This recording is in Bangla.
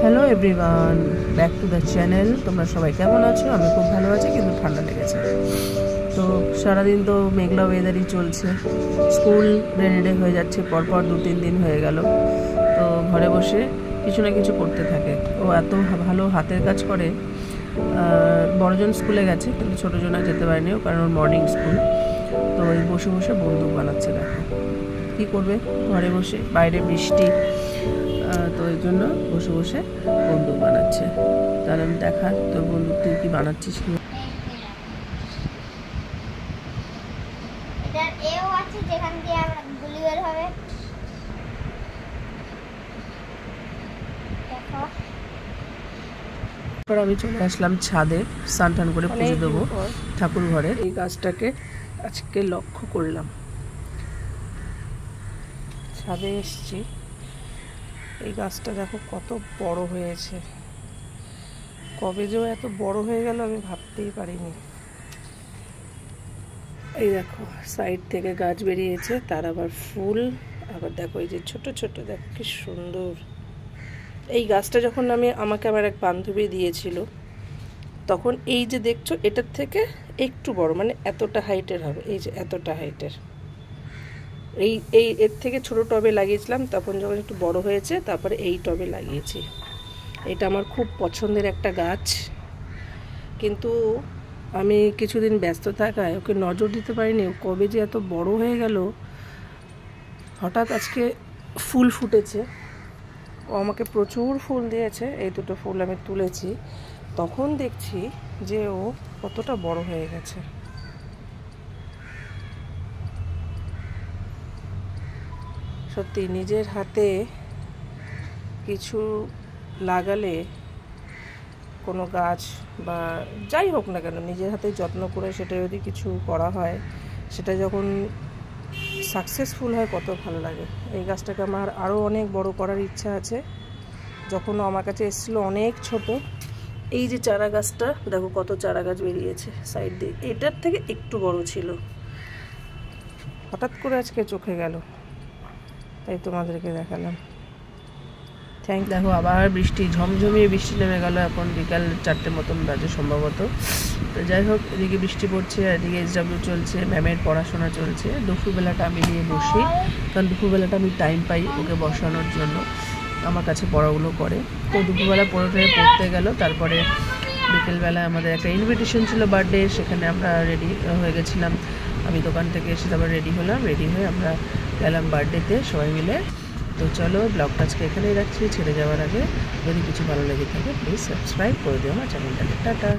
Hello everyone, back to the channel. তোমরা সবাই কেমন আছো? আমি খুব ভালো আছি, কিন্তু ঠান্ডা লেগেছে। তো সারাদিন তো মেঘলা ওয়েদারই চলছে, স্কুল রেনি হয়ে যাচ্ছে পরপর 2-3 দিন হয়ে গেল। তো ঘরে বসে কিছু না কিছু করতে থাকে। ও এত ভালো হাতের কাজ করে। বড়জন স্কুলে গেছে, কিন্তু ছোটোজন আর যেতে পারেনি, কারণ ওর মর্নিং স্কুল। তো ওই বসে বসে বন্দুক বানাচ্ছে। দেখো কী করবে, ঘরে বসে, বাইরে বৃষ্টি, তো এই জন্য বসে বসে বন্দুক বানাচ্ছে। তাহলে আমি দেখা তোর বন্দুক তুই কি বানাচ্ছিস। এরপর আমি চলে আসলাম ছাদে, স্নান টান করে পুজো দেবো ঠাকুর ঘরে। এই গাছটাকে আজকে লক্ষ্য করলাম, ছাদে এসছি। এই গাছটা দেখো কত বড় হয়েছে, কবে যে এত বড় হয়ে গেল আমি ভাবতেই পারিনি। এই দেখো সাইড থেকে গাছ বেরিয়েছে, তার আবার ফুল, আবার দেখো এই যে ছোট ছোট, দেখো কি সুন্দর। এই গাছটা যখন আমাকে আমার এক বান্ধবী দিয়েছিল, তখন এই যে দেখছো এটার থেকে একটু বড়, মানে এতটা হাইটের হবে, এই যে এতটা হাইটের। এর থেকে ছোট টবে লাগিয়েছিলাম, তখন যখন একটু বড় হয়েছে তারপরে এই টবে লাগিয়েছি। এটা আমার খুব পছন্দের একটা গাছ, কিন্তু আমি কিছুদিন ব্যস্ত থাকায় ওকে নজর দিতে পারিনি। কবে যে এত বড় হয়ে গেল, হঠাৎ আজকে ফুল ফুটেছে। ও আমাকে প্রচুর ফুল দিয়েছে, এই দুটো ফুল আমি তুলেছি, তখন দেখছি যে ও কতটা বড় হয়ে গেছে। সত্যি নিজের হাতে কিছু লাগালে, কোনো গাছ বা যাই হোক না কেন, নিজের হাতে যত্ন করে সেটা যদি কিছু করা হয়, সেটা যখন সাকসেসফুল হয় কত ভালো লাগে। এই গাছটাকে আমার আরও অনেক বড় করার ইচ্ছা আছে। যখন আমার কাছে এসেছিলো অনেক ছোট, এই যে চারা গাছটা দেখো কত চারা গাছ বেরিয়েছে সাইড দিয়ে, এটার থেকে একটু বড় ছিল, হঠাৎ করে আজকে চোখে গেল, তাই তোমাদেরকে দেখালাম। দেখো আবার বৃষ্টি, ঝমঝমিয়ে বৃষ্টি নেমে গেল। এখন বিকাল 4টে মতন বাজে সম্ভবত। তো যাই হোক, এদিকে বৃষ্টি পড়ছে, এদিকে SW চলছে, ম্যামের পড়াশোনা চলছে। দুপুরবেলাটা আমি নিয়ে বসি, কারণ দুপুরবেলাটা আমি টাইম পাই ওকে বসানোর জন্য, আমার কাছে পড়াগুলো করে। তো দুপুরবেলা পড়তে গেল। তারপরে বিকেলবেলা আমাদের একটা ইনভিটেশন ছিল বার্থডে, সেখানে আমরা রেডি হয়ে গেছিলাম। আমি দোকান থেকে এসে তারপর রেডি হলাম, রেডি হয়ে আমরা গেলাম বার্থডেতে সবাই মিলে। তো চলো, ব্লগটা আজকে এখানেই রাখছি। ছেড়ে যাওয়ার আগে যদি কিছু ভালো লেগে থাকে প্লিজ সাবস্ক্রাইব করে দিও আমার চ্যানেলটাকে। টাটা।